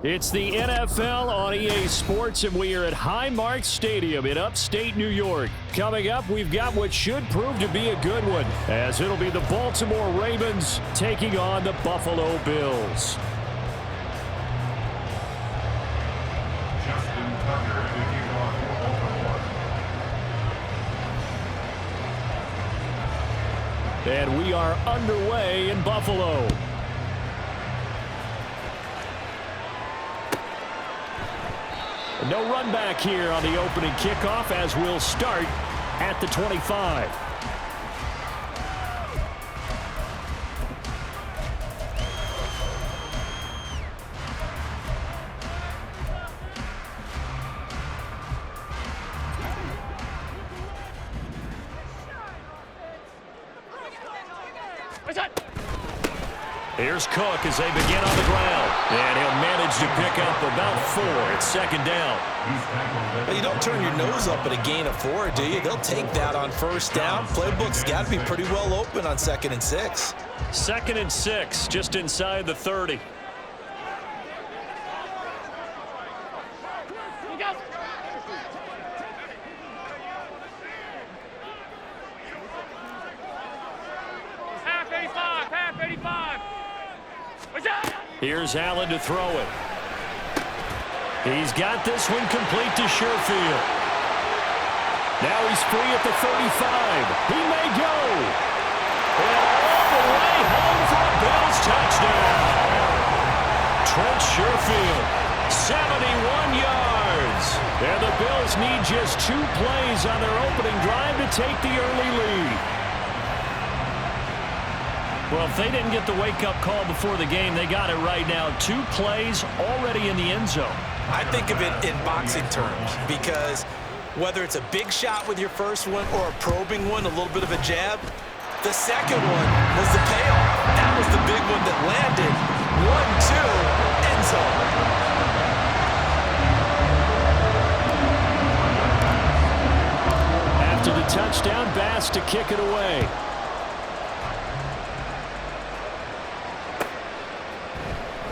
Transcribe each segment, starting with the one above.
It's the NFL on EA Sports, and we are at Highmark Stadium in upstate New York. Coming up, we've got what should prove to be a good one, as it'll be the Baltimore Ravens taking on the Buffalo Bills. And we are underway in Buffalo. No run back here on the opening kickoff, as we'll start at the 25. Here's Cook as they begin on the ground. And he'll manage to pick up about 4. It's second down. Well, you don't turn your nose up at a gain of 4, do you? They'll take that on first down. Playbook's got to be pretty well open on 2nd and 6. 2nd and 6, just inside the 30. Here's Allen to throw it. He's got this one complete to Sherfield. Now he's free at the 35. He may go. And all the way home for a Bills touchdown. Trent Sherfield, 71 yards. And the Bills need just 2 plays on their opening drive to take the early lead. Well, if they didn't get the wake-up call before the game, they got it right now. 2 plays already in the end zone. I think of it in boxing terms, because whether it's a big shot with your first one or a probing one, a little bit of a jab, the second one was the payoff. That was the big one that landed. 1-2, end zone. After the touchdown, Bass to kick it away.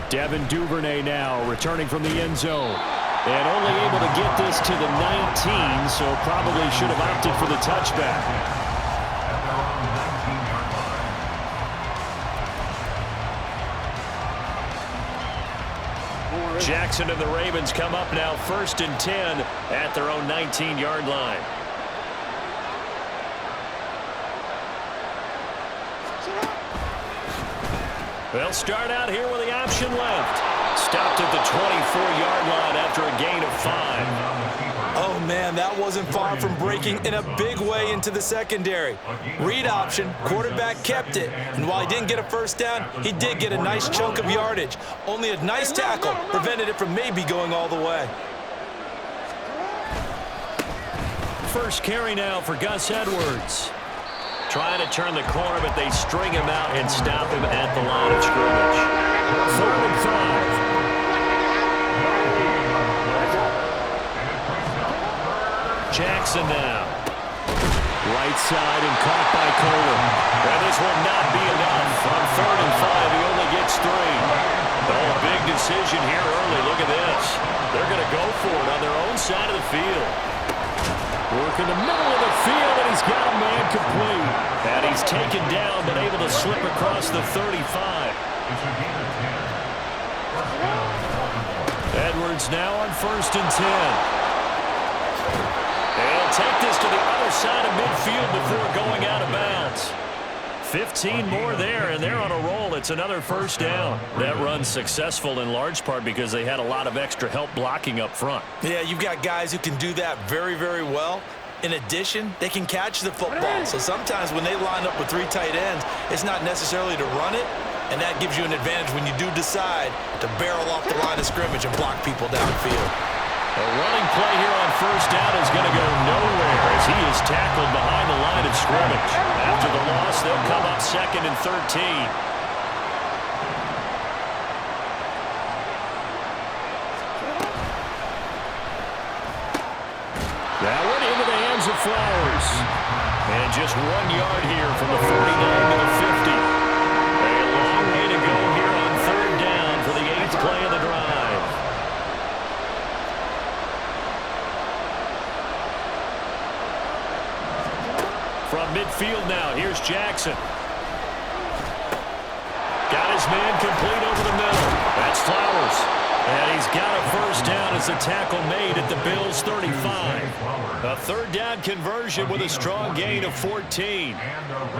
Devin Duvernay now returning from the end zone. And only able to get this to the 19, so probably should have opted for the touchback. Jackson and the Ravens come up now 1st and 10 at their own 19-yard line. They'll start out here with the option left. Stopped at the 24-yard line after a gain of 5. Oh, man, that wasn't far from breaking in a big way into the secondary. Read option, quarterback kept it. And while he didn't get a first down, he did get a nice chunk of yardage. Only a nice tackle prevented it from maybe going all the way. First carry now for Gus Edwards. Trying to turn the corner, but they string him out and stop him at the line of scrimmage. 3rd and 5. Jackson now. Right side and caught by Kohler. And this will not be enough. On 3rd and 5, he only gets 3. Oh, big decision here early. Look at this. They're going to go for it on their own side of the field. Work in the middle of the field, and he's got a man complete. And he's taken down, but able to slip across the 35. Edwards now on 1st and 10. They'll take this to the other side of midfield before going out of bounds. 15 more there, and they're on a roll. It's another first down. That run's successful in large part because they had a lot of extra help blocking up front. Yeah, you've got guys who can do that very, very well. In addition, they can catch the football. So sometimes when they line up with 3 tight ends, it's not necessarily to run it, and that gives you an advantage when you do decide to barrel off the line of scrimmage and block people downfield. A running play here on first down is going to go nowhere as he is tackled behind the line of scrimmage. After the loss, they'll come up 2nd and 13. That went into the hands of Flowers. And just 1 yard here from the 49 to the 50. A long way to go here on 3rd down for the 8th play of the drive. field now. Here's Jackson. Got his man complete over the middle. That's Flowers. And he's got a first down as the tackle made at the Bills' 35. A third down conversion with a strong gain of 14.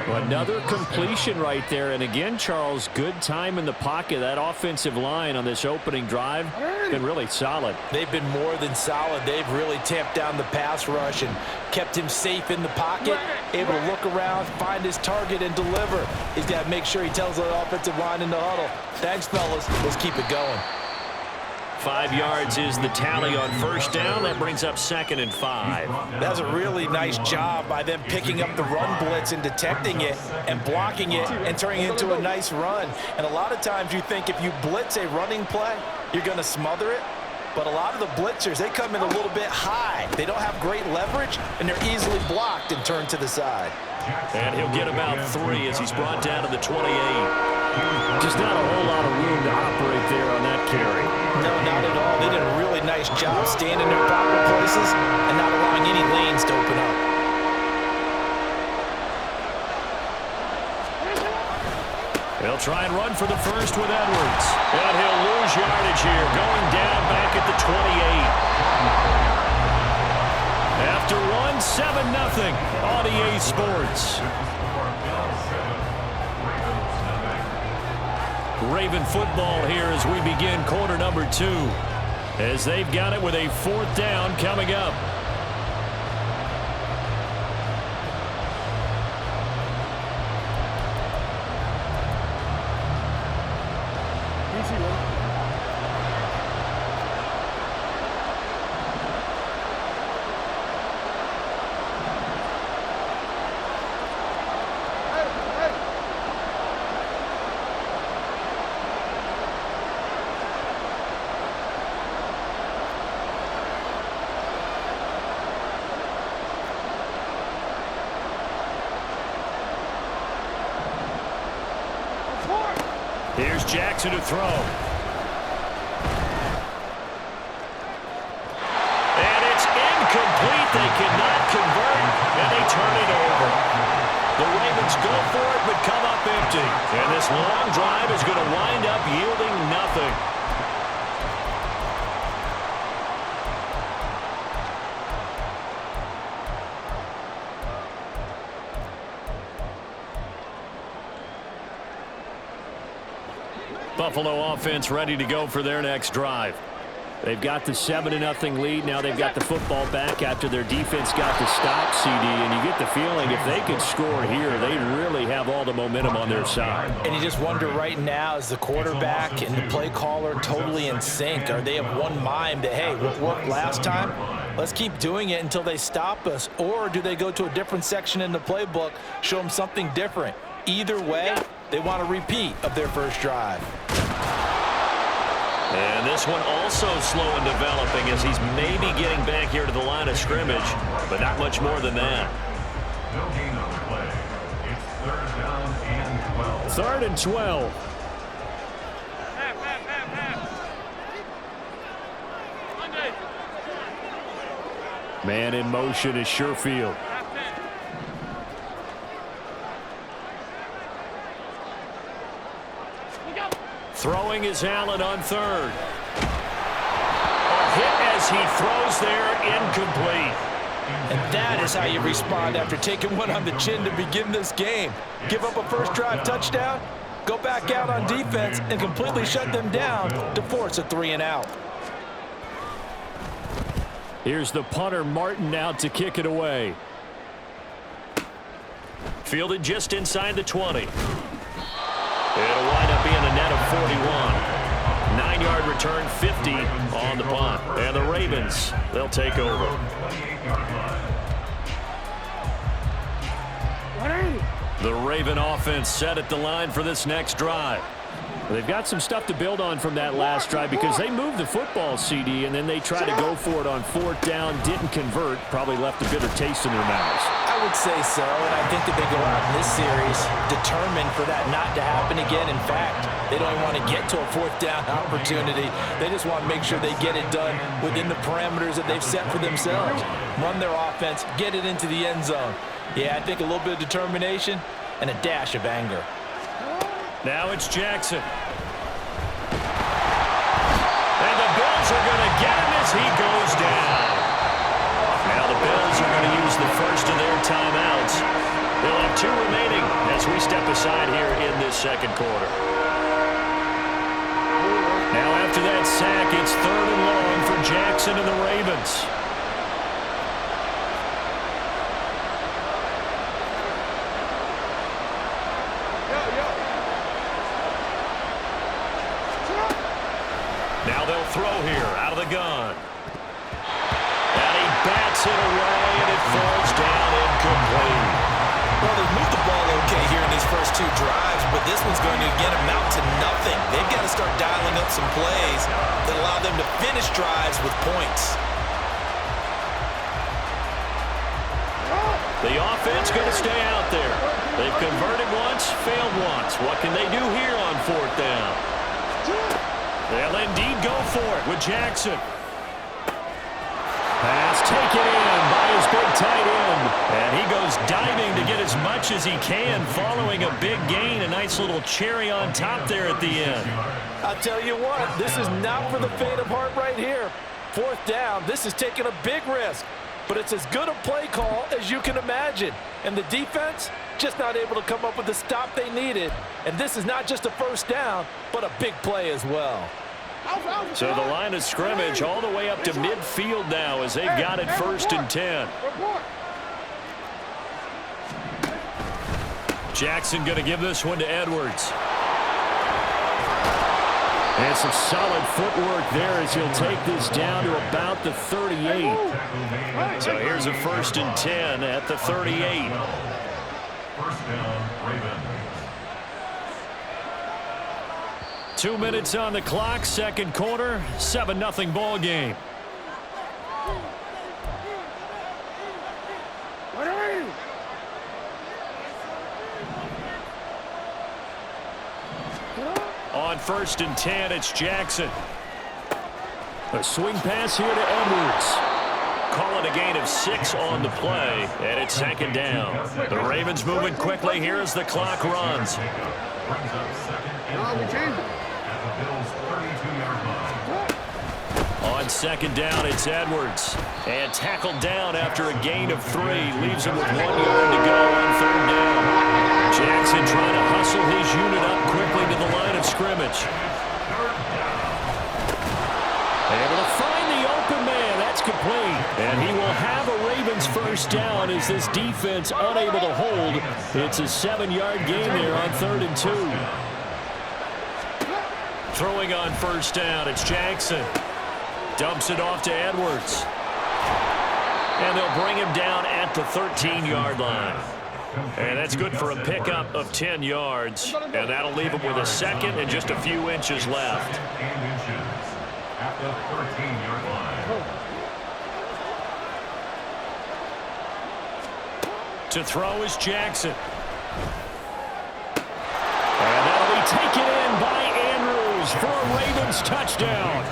Another completion right there. And again, Charles, good time in the pocket. That offensive line on this opening drive been really solid. They've been more than solid. They've really tamped down the pass rush and kept him safe in the pocket, able to look around, find his target, and deliver. He's got to make sure he tells the offensive line in the huddle, thanks, fellas. Let's keep it going. 5 yards is the tally on first down. That brings up 2nd and 5. That's a really nice job by them picking up the run blitz and detecting it and blocking it and turning it into a nice run. And a lot of times you think if you blitz a running play, you're going to smother it. But a lot of the blitzers, they come in a little bit high. They don't have great leverage, and they're easily blocked and turned to the side. And he'll get about 3 as he's brought down to the 28. Just not a whole lot of room to operate there on that carry. No, not at all. They did a really nice job staying in their proper places and not allowing any lanes to open up. They'll try and run for the first with Edwards. And he'll lose yardage here, going down back at the 28. After one, 7-0 on EA Sports. Raven football here as we begin quarter number 2. As they've got it with a 4th down coming up. Here's Jackson to throw. And it's incomplete. They cannot convert, and they turn it over. The Ravens go for it, but come up empty. And this long drive is going to wind up yielding nothing. Buffalo offense ready to go for their next drive. They've got the 7-0 lead. Now they've got the football back after their defense got the stop, CD. And you get the feeling if they could score here, they really have all the momentum on their side. And you just wonder right now, is the quarterback and the play caller totally in sync? Are they of one mind that, hey, what worked last time? Let's keep doing it until they stop us. Or do they go to a different section in the playbook, show them something different? Either way, they want a repeat of their first drive. And this one also slow in developing as he's maybe getting back here to the line of scrimmage, but not much more than that. No gain on the play. It's 3rd down and 12. 3rd and 12. Man in motion is Sherfield. Throwing is Allen on 3rd. A hit as he throws there, incomplete. And that is how you respond after taking one on the chin to begin this game. Give up a first drive touchdown, go back out on defense, and completely shut them down to force a 3-and-out. Here's the punter, Martin, out to kick it away. Fielded just inside the 20. It'll wind up being a net of 41. 9-yard return, 50 on the punt. And the Ravens, they'll take over. The Raven offense set at the line for this next drive. They've got some stuff to build on from that last drive because they moved the football, CD, and then they tried to go for it on 4th down, didn't convert, probably left a bitter taste in their mouths. I would say so, and I think that they go out in this series determined for that not to happen again. In fact, they don't even want to get to a 4th down opportunity. They just want to make sure they get it done within the parameters that they've set for themselves. Run their offense, get it into the end zone. Yeah, I think a little bit of determination and a dash of anger. Now it's Jackson. And the Bills are going to get him as he goes down. Now the Bills are going to use the first of their timeouts. They'll have 2 remaining as we step aside here in this second quarter. Now after that sack, it's 3rd and long for Jackson and the Ravens. Now they'll throw here out of the gun. And he bats it away, and it falls down incomplete. Well, they've moved the ball okay here in these first 2 drives, but this one's going to again amount to nothing. They've got to start dialing up some plays that allow them to finish drives with points. The offense going to stay out there. They've converted once, failed once. What can they do here on 4th down? They'll indeed go for it with Jackson. Pass taken in by his big tight end. And he goes diving to get as much as he can following a big gain. A nice little cherry on top there at the end. I'll tell you what, this is not for the faint of heart right here. 4th down, this is taking a big risk. But it's as good a play call as you can imagine. And the defense just not able to come up with the stop they needed. And this is not just a 1st down, but a big play as well. So the line of scrimmage all the way up to midfield now as they've got it 1st and 10. Jackson going to give this one to Edwards. And some solid footwork there as he'll take this down to about the 38. So here's a 1st and 10 at the 38. 1st down, Ravens. 2 minutes on the clock, second quarter, 7-0 ball game. On 1st and 10, it's Jackson. A swing pass here to Edwards. Call it a gain of 6 on the play, and it's 2nd down. The Ravens moving quickly here as the clock runs. On 2nd down, it's Edwards. And tackled down after a gain of 3. Leaves him with 1 yard to go on 3rd down. Jackson trying to hustle his unit up quickly to the line of scrimmage. Able to find the open man. That's complete. And he will have a Ravens 1st down as this defense unable to hold. It's a 7-yard gain there on 3rd and 2. Throwing on 1st down, it's Jackson. Dumps it off to Edwards. And they'll bring him down at the 13-yard line. And that's good for a pickup of 10 yards. And that'll leave him with a 2nd and just a few inches left. At the 13-yard line. To throw is Jackson. And that'll be taken in by Andrews for a Ravens touchdown.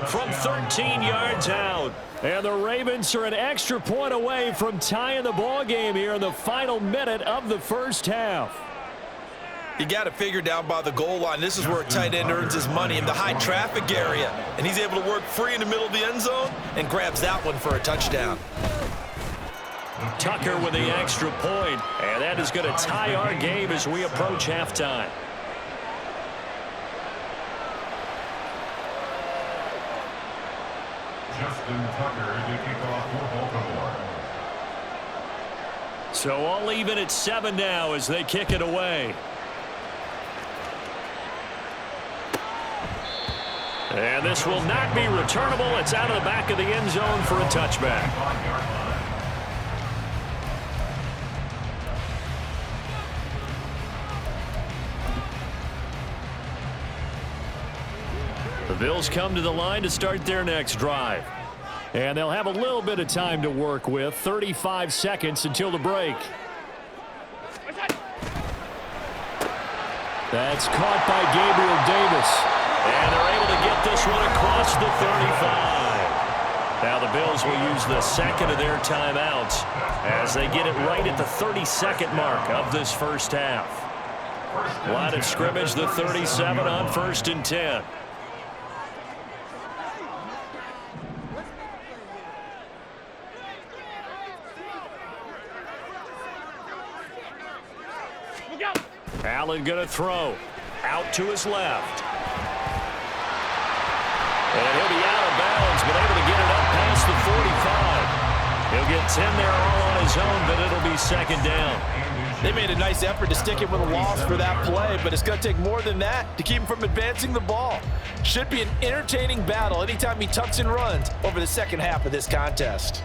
From 13 yards out. And the Ravens are an extra point away from tying the ball game here in the final minute of the 1st half. You got to figure down by the goal line. This is where a tight end earns his money, in the high traffic area. And he's able to work free in the middle of the end zone and grabs that one for a touchdown. Tucker with the extra point. And that is going to tie our game as we approach halftime. Justin Tucker to kick off for Baltimore. So all even at 7 now as they kick it away. And this will not be returnable. It's out of the back of the end zone for a touchback. Bills come to the line to start their next drive. And they'll have a little bit of time to work with. 35 seconds until the break. That's caught by Gabriel Davis. And they're able to get this one across the 35. Now the Bills will use the second of their timeouts as they get it right at the 32nd mark of this first half. Line of scrimmage, the 37 on 1st and 10. Allen going to throw. Out to his left. And he'll be out of bounds, but able to get it up past the 45. He'll get 10 there all on his own, but it'll be second down. They made a nice effort to stick him with a loss for that play, but it's going to take more than that to keep him from advancing the ball. Should be an entertaining battle anytime he tucks and runs over the second half of this contest.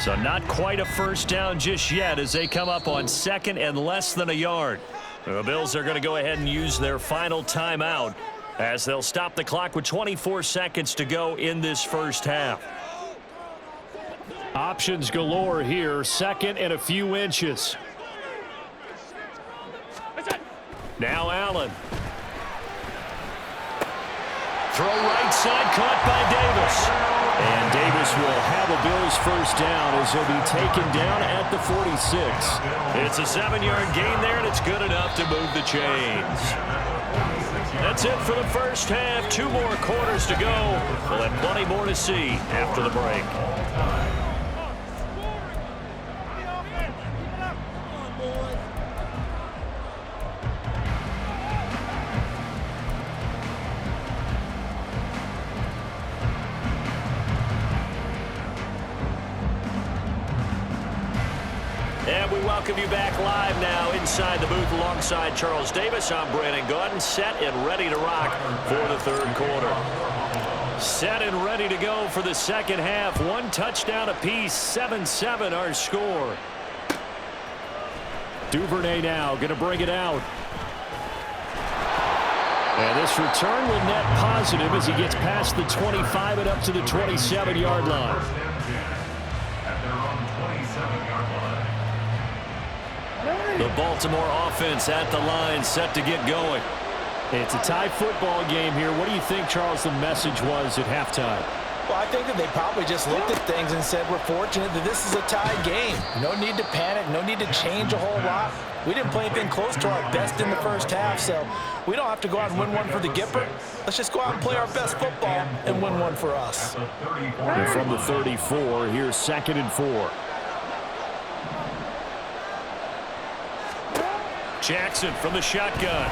So not quite a first down just yet as they come up on second and less than a yard. The Bills are going to go ahead and use their final timeout as they'll stop the clock with 24 seconds to go in this first half. Options galore here. Second and a few inches. Now Allen. Throw right side, caught by Davis. And Davis will have a Bills first down as he'll be taken down at the 46. It's a 7-yard gain there, and it's good enough to move the chains. That's it for the first half. 2 more quarters to go. We'll have plenty more to see after the break. And we welcome you back live now inside the booth alongside Charles Davis. I'm Brandon Gaudin, set and ready to rock for the third quarter. Set and ready to go for the second half. 1 touchdown apiece, 7-7 our score. Duvernay now going to bring it out. And this return will net positive as he gets past the 25 and up to the 27-yard line. The Baltimore offense at the line, set to get going. It's a tie football game here. What do you think, Charles, the message was at halftime? Well, I think that they probably just looked at things and said, we're fortunate that this is a tied game. No need to panic, no need to change a whole lot. We didn't play anything close to our best in the first half, so we don't have to go out and win one for the Gipper. Let's just go out and play our best football and win one for us. And from the 34, here's 2nd and 4. Jackson from the shotgun.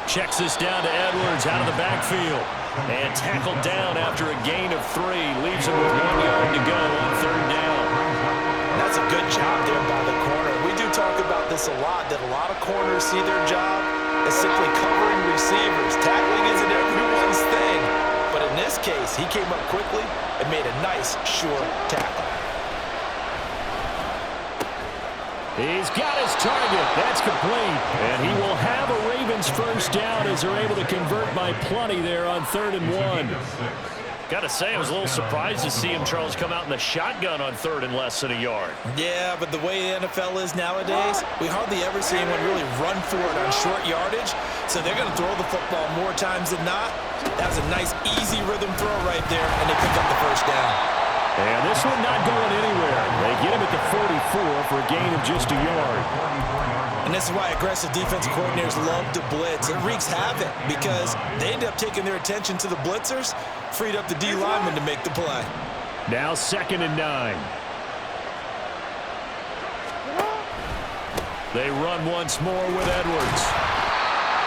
Checks this down to Edwards out of the backfield. And tackled down after a gain of 3. Leaves him with 1 yard to go on 3rd down. That's a good job there by the corner. We do talk about this a lot, that a lot of corners see their job as simply covering receivers. Tackling isn't everyone's thing. But in this case, he came up quickly and made a nice, sure tackle. He's got his target. That's complete. And he will have a Ravens first down as they're able to convert by plenty there on 3rd and 1. Got to say, I was a little surprised to see him, Charles, come out in the shotgun on 3rd and less than a yard. Yeah, but the way the NFL is nowadays, we hardly ever see anyone really run for it on short yardage. So they're going to throw the football more times than not. That was a nice, easy rhythm throw right there, and they pick up the first down. And this one not going anywhere. They get him at the 44 for a gain of just a yard. And this is why aggressive defensive coordinators love to blitz. It wreaks havoc because they end up taking their attention to the blitzers, freed up the D lineman to make the play. Now 2nd and 9. They run once more with Edwards.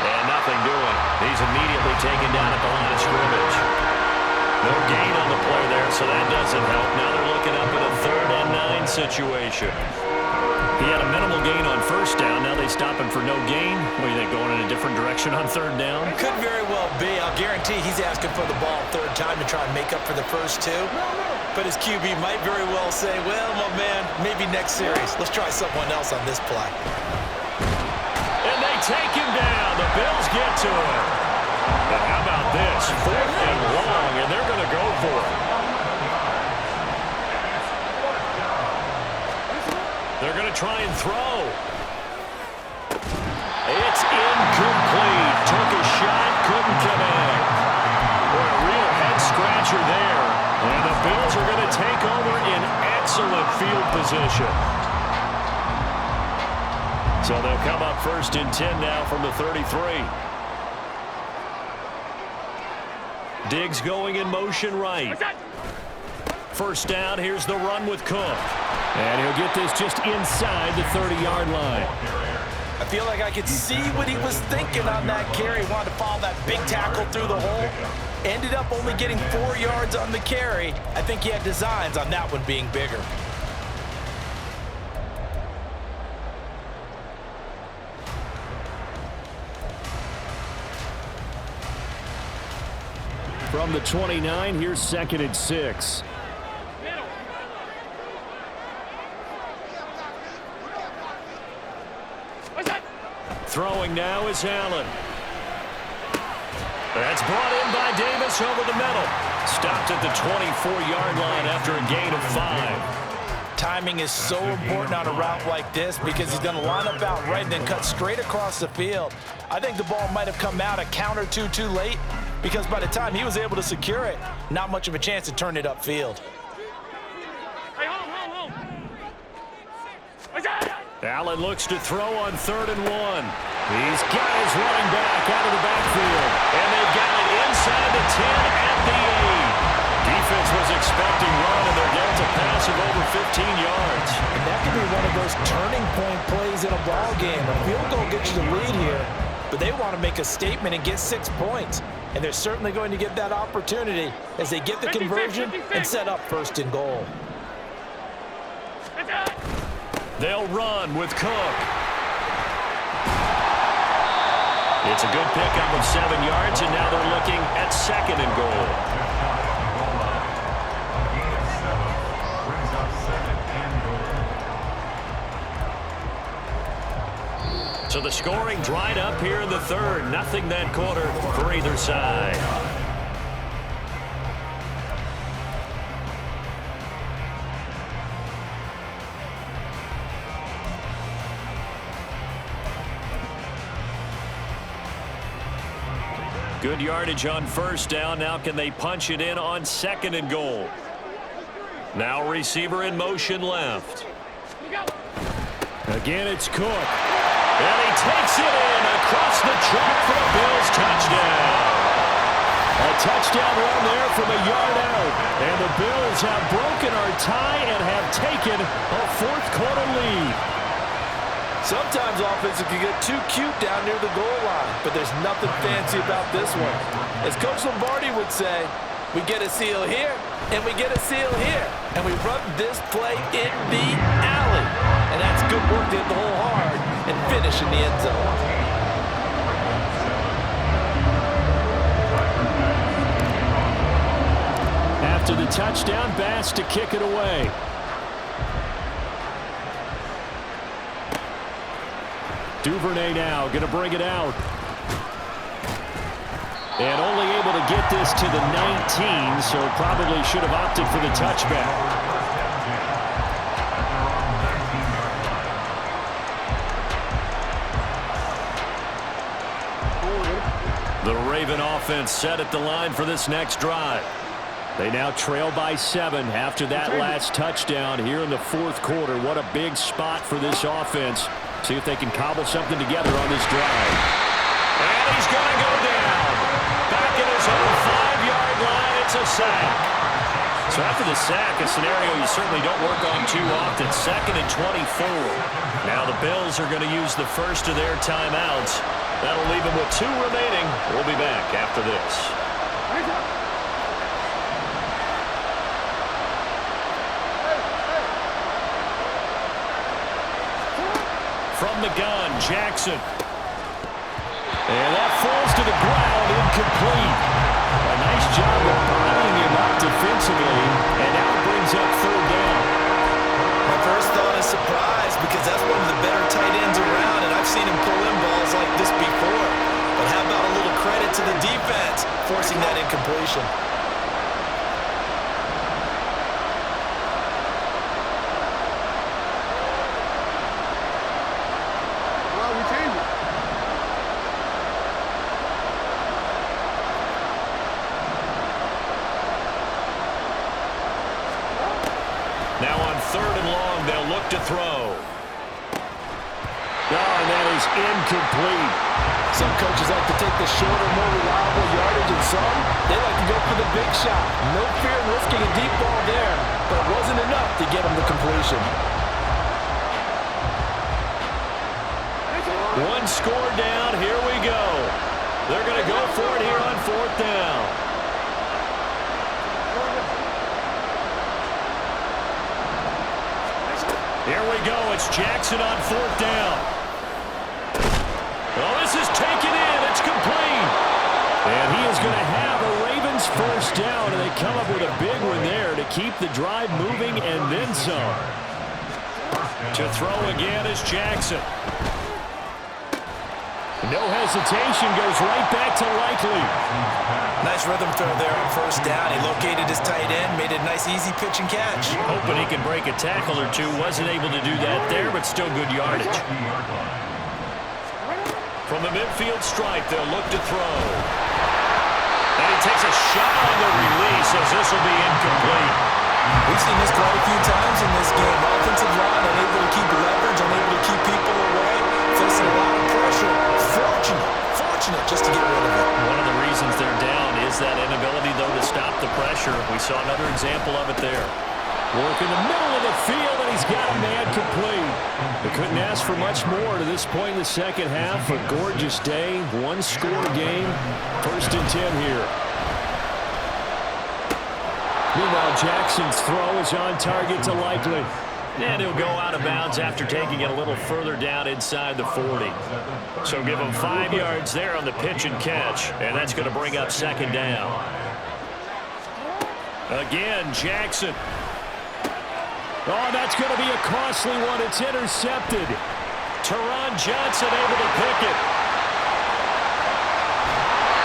And nothing doing. He's immediately taken down at the line of scrimmage. No gain on the play there, so that doesn't help. Now they're looking up at a 3rd and 9 down situation. He had a minimal gain on first down. Now they stop him for no gain. What do you think, going in a different direction on third down? Could very well be. I'll guarantee he's asking for the ball third time to try and make up for the first two. But his QB might very well say, well, my man, maybe next series. Let's try someone else on this play. And they take him down. The Bills get to him. But how about this? 4th and long, and they're going to go for it. They're going to try and throw. It's incomplete. Took a shot, couldn't connect. Boy, a real head-scratcher there. And the Bills are going to take over in excellent field position. So they'll come up 1st and 10 now from the 33. Diggs going in motion right. First down, here's the run with Cook. And he'll get this just inside the 30-yard line. I feel like I could see what he was thinking on that carry. Wanted to follow that big tackle through the hole. Ended up only getting 4 yards on the carry. I think he had designs on that one being bigger. From the 29, here's 2nd and 6. Throwing now is Allen. That's brought in by Davis over the middle. Stopped at the 24-yard line after a gain of 5. Timing is so important on a route like this because he's going to line up out right and then cut straight across the field. I think the ball might have come out a count or two too late because by the time he was able to secure it, not much of a chance to turn it upfield. Allen looks to throw on 3rd and 1. He's got his running back out of the backfield. And they've got it inside the 10 at the 8. Defense was expecting run, and they're down to pass of over 15 yards. And that could be one of those turning point plays in a ball game. A field goal gets you the lead here, but they want to make a statement and get 6 points. And they're certainly going to get that opportunity as they get the conversion and set up 1st and goal. They'll run with Cook. It's a good pickup of 7 yards, and now they're looking at 2nd and goal. So the scoring dried up here in the 3rd. Nothing that quarter for either side. Good yardage on 1st down. Now can they punch it in on 2nd and goal? Now receiver in motion left. Again, it's Cook. And he takes it in across the track for a Bills touchdown. A touchdown run there from a yard out. And the Bills have broken our tie and have taken a 4th quarter lead. Sometimes offense can get too cute down near the goal line, but there's nothing fancy about this one. As Coach Lombardi would say, we get a seal here, and we get a seal here. And we run this play in the alley. And that's good work to hit the hole hard and finish in the end zone. After the touchdown, Bass to kick it away. Duvernay now going to bring it out. And only able to get this to the 19, so probably should have opted for the touchback. The Raven offense set at the line for this next drive. They now trail by 7 after that last touchdown here in the 4th quarter. What a big spot for this offense. See if they can cobble something together on this drive. And he's going to go down. Back at his own 5-yard line, it's a sack. So after the sack, a scenario you certainly don't work on too often. 2nd and 24. Now the Bills are going to use the first of their timeouts. That'll leave them with 2 remaining. We'll be back after this. From the gun, Jackson. And that falls to the ground, incomplete. A nice job of bottling him up defensively, and now brings up third down. My first thought is surprise, because that's one of the better tight ends around, and I've seen him pull in balls like this before. But how about a little credit to the defense, forcing that incompletion? Now on third and long, they'll look to throw. Oh, and that is incomplete. Some coaches like to take the shorter, more reliable yardage, and some, they like to go for the big shot. No fear in risking a deep ball there, but it wasn't enough to get him the completion. One score down, here we go. They're going to go for it here on fourth down. Here we go. It's Jackson on fourth down. Oh, this is taken in. It's complete. And he is going to have a Ravens first down, and they come up with a big one there to keep the drive moving and then some. To throw again is Jackson. No hesitation, goes right back to Likely. Nice rhythm throw there on first down. He located his tight end, made a nice easy pitch and catch. Hoping he can break a tackle or two. Wasn't able to do that there, but still good yardage. From the midfield stripe, they'll look to throw. And he takes a shot on the release as this will be incomplete. We've seen this quite a few times in this game. Offensive line unable to keep leverage, unable to keep people away, facing a lot of pressure. Fortunate just to get rid of it. One of the reasons they're down is that inability, though, to stop the pressure. We saw another example of it there. Work in the middle of the field, and he's got a man complete. They couldn't ask for much more to this point in the second half. A gorgeous day, one-score game. First and 10 here. Meanwhile, Jackson's throw is on target to Likely. And he'll go out of bounds after taking it a little further down inside the 40. So give him 5 yards there on the pitch and catch. And that's going to bring up second down. Again, Jackson. Oh, that's going to be a costly one. It's intercepted. Teron Johnson able to pick it.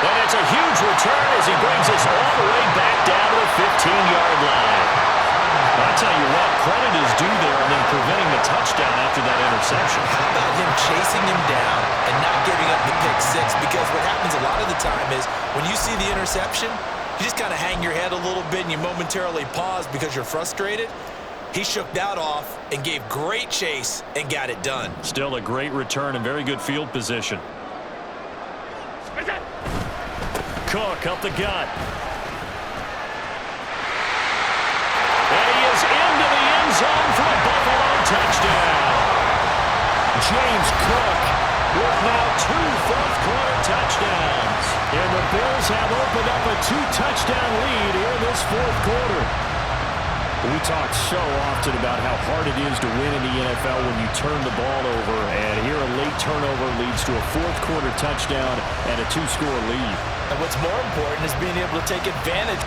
And it's a huge return as he brings us all the way back down to the 15-yard line. I'll tell you what, credit is due there and then preventing the touchdown after that interception. How about him chasing him down and not giving up the pick six? Because what happens a lot of the time is when you see the interception, you just kind of hang your head a little bit and you momentarily pause because you're frustrated. He shook that off and gave great chase and got it done. Still a great return and very good field position. Cook up the gut. And he is into the end zone for a Buffalo touchdown. James Cook with now 2 fourth-quarter touchdowns. And the Bills have opened up a 2-touchdown lead here in this fourth quarter. We talk so often about how hard it is to win in the NFL when you turn the ball over. And here a late turnover leads to a fourth-quarter touchdown and a 2-score lead. And what's more important is being able to take advantage.